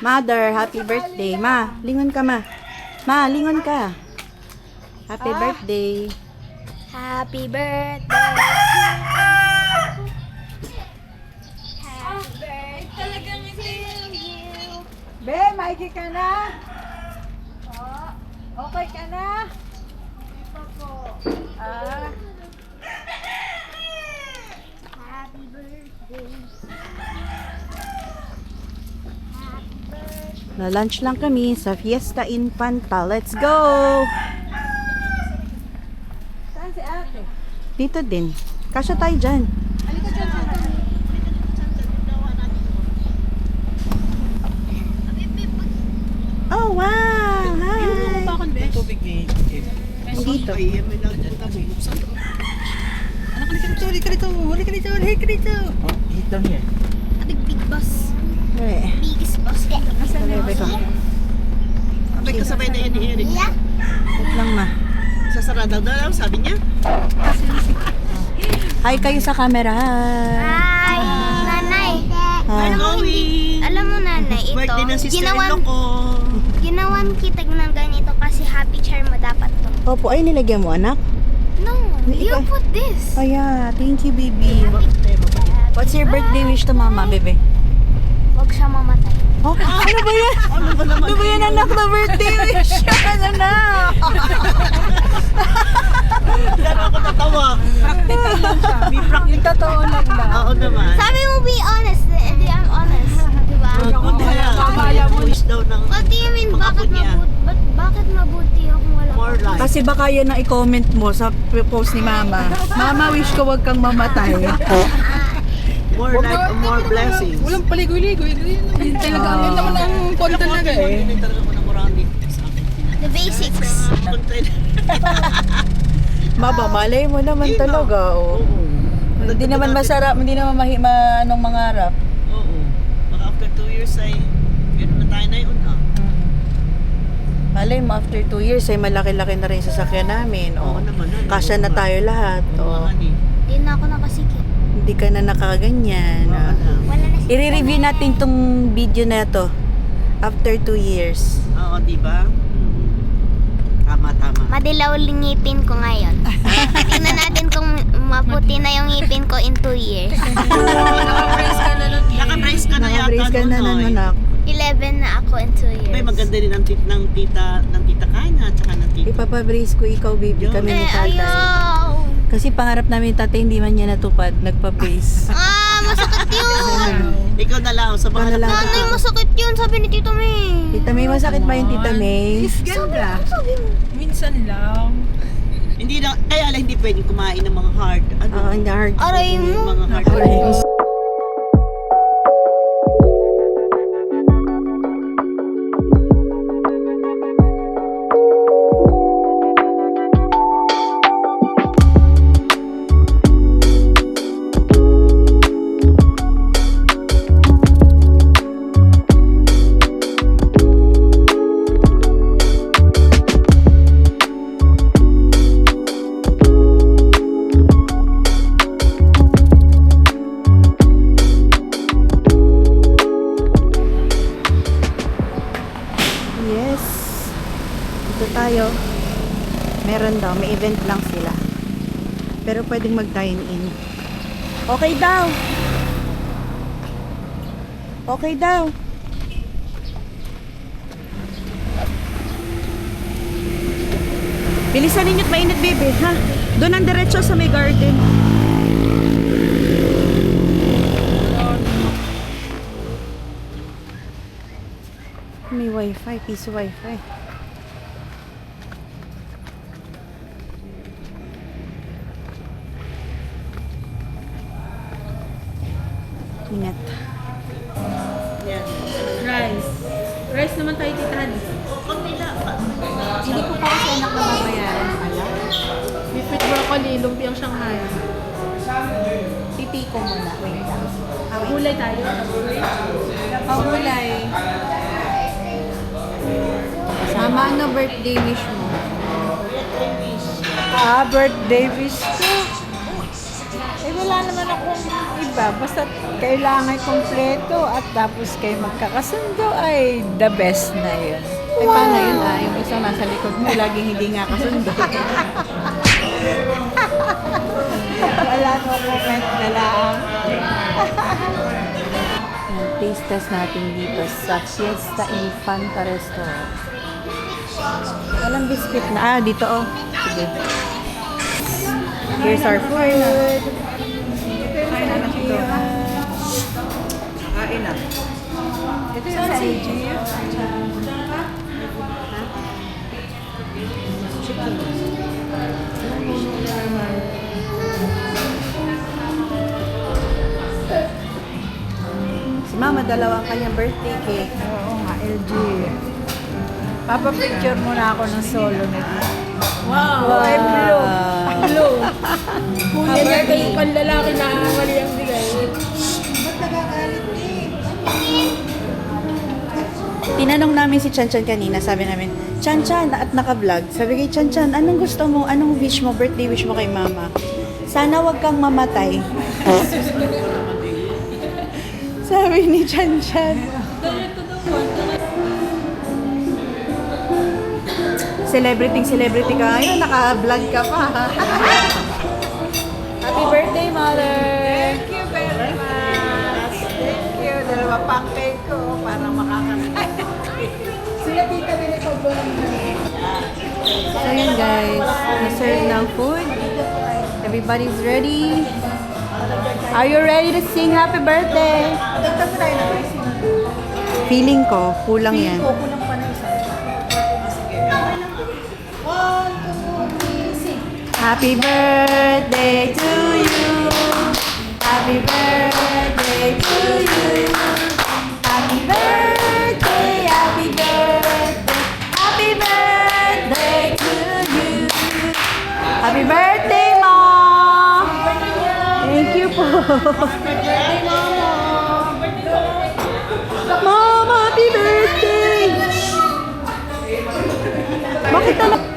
Mother, happy birthday. Ma, lingon ka ma. Ma, lingon ka. Happy birthday. Happy birthday. Happy birthday. Talagang to you. Be, maigi ka na? Okay ka na? Happy birthday. Na-lunch lang kami sa Fiesta Infanta. Let's go! Saan si ate? Dito din. Kasya tayo dyan. Oh, wow! Hi! Tubig ni Dito. ay may lagyan kami. Anak ka dito, huli ka dito. Oh, hito niya. Big bus. Eh, Biggest bus. Salebe ko. Abay kasabay na yan ni Eric. Yeah. Wait lang ma. Sasarada daw, sabi niya. Hi kayo sa camera. Hi, nanay. Hi. Alam mo nanay, ito. Birthday ng sister-in-law ko. Ginawan kita ng ganito kasi happy charm mo dapat to. Opo, ay nilagyan mo anak? No, you Ikaw- put this. Oh yeah, thank you baby. What's your birthday wish to mama, bebe? Huwag siya mamatay. Oh, ano ba yan? Ano ba yan anak na birthday wish? Ano na? Lalo ako natawa. Practical lang siya. Yung totoo lang na. Oo naman. Sabi mo be honest, hindi I'm honest. Diba? Good kaya. Babala mo. Wish daw ng What do you mean, bakit pag-apo niya. bakit mabuti akong wala More pa? life. Kasi baka yan ang i-comment mo sa post ni mama. Mama, wish ko wag kang mamatay. More life and more blessings. Walang paligoy-ligoy. Yun talaga. Yun naman ang point talaga eh. Hindi talaga ako namurang dito sa akin. The basics. Maba, malay mo naman talaga. Oh. Hindi naman masarap, hindi naman anong mangarap. Oo. Baka after 2 years ay gano'n na tayo na yun. Malay mo, after 2 years ay malaki-laki na rin yung sasakyan namin. Oo Oh. naman. Kasya na tayo lahat. Oh. Hindi na ako nakasikip. Hindi ka na nakaganyan. Ah. Wala na siya. I-review natin tong video na to after 2 years. Oo, di ba? Tama. Madilaw yung ngipin ko ngayon. Tingnan natin kung maputi na yung ngipin ko in 2 years. Naka-brace ka na yata. Naka-brace ka na Noy. naman. 11 na ako in 2 years. May maganda rin ang ng tita Kanya at saka ng tita. Ipapabrace ko ikaw, baby, Yun. kami ni tatay. Ayaw! Kasi pangarap namin tatay, hindi man niya natupad. Nagpa-brace. Masakit yun! Ikaw na lang sa Ikaw na mga lang. Nanay, masakit yun, sabi ni Tito May. Tita May, masakit ba yung Tita May? Ganda. Sabi mo. Minsan lang. Hindi na, kaya lang hindi pwedeng kumain ng mga hard. Ano? Oo, hindi hard. Aray mo. Mga hard. Aray. Yes. Dito tayo. Meron daw. May event lang sila. Pero pwedeng mag-dine in. Okay daw. Okay daw. Bilisan ninyo't mainit, baby, ha? Doon ang diretso sa may garden. May wifi, piso wifi. Ingat. Yan. Rice. Rice naman tayo titahan. Kapila pa. Hindi ko pa kasi anak na babayaran pala. Beef with broccoli, lumpiang Shanghai. Titiko muna. Wait lang. Gulay tayo. Pagulay. Mama, ano birthday wish mo? Birthday wish ko. wala naman akong iba. Basta kailangan kompleto at tapos kayo magkakasundo ay the best na yun. Ay, paano yun yung isang nasa likod mo, laging hindi nga kasundo. Wala no comment na lang. Yan, taste test natin dito sa Fiesta Infanta Restaurant. Walang biscuit na. Dito oh. Sige. Here's our food. Kain na lang ito. Kain na. Ito yung sa LG. Si Mama, dalawang kanyang birthday cake. Oo nga, LG. Papapicture muna ako ng solo nito. Wow! Ay, blue. Blue. Kuya niya kayo panlalaki na mali ang bigay. Tinanong namin si Chan Chan kanina, sabi namin, Chan Chan, at naka-vlog. Sabi kay Chan Chan, anong gusto mo? Anong wish mo? Birthday wish mo kay Mama? Sana wag kang mamatay. Sabi ni Chan Chan. Celebrity ka ngayon, naka-vlog ka pa. Happy birthday, Mother! Thank you very much. Thank you. Dalawa pang cake ko para makakakain. Sila tita din ito So yun guys, na-serve ng food. Everybody's ready. Are you ready to sing happy birthday? Feeling ko, kulang yan. Happy birthday to you. Happy birthday to you. Happy birthday, happy birthday. Happy birthday to you. Happy birthday, Mom! Thank you po. Mom, happy birthday! Bakit na?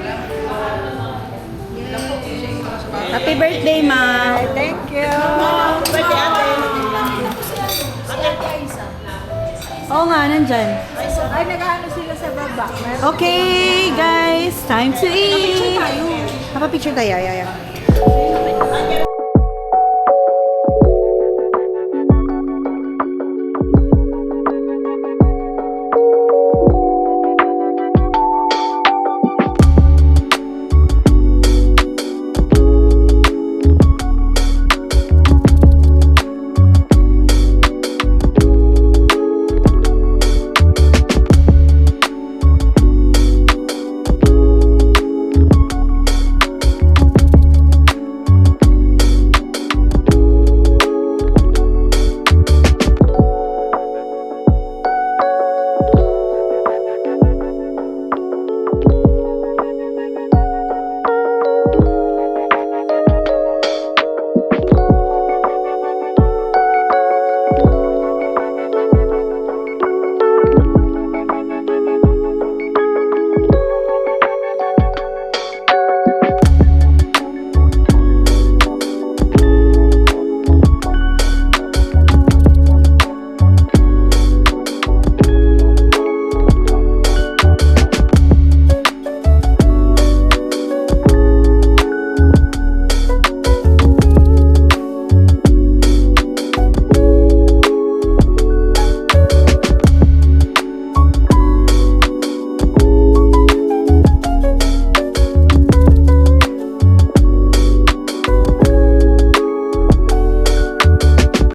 Happy birthday, Ma! Thank you. Oo nga, nandyan. Ay, nag-ano sila sa baba. Meron Okay, guys, time to eat. Picture tayo. Picture tayo, yeah.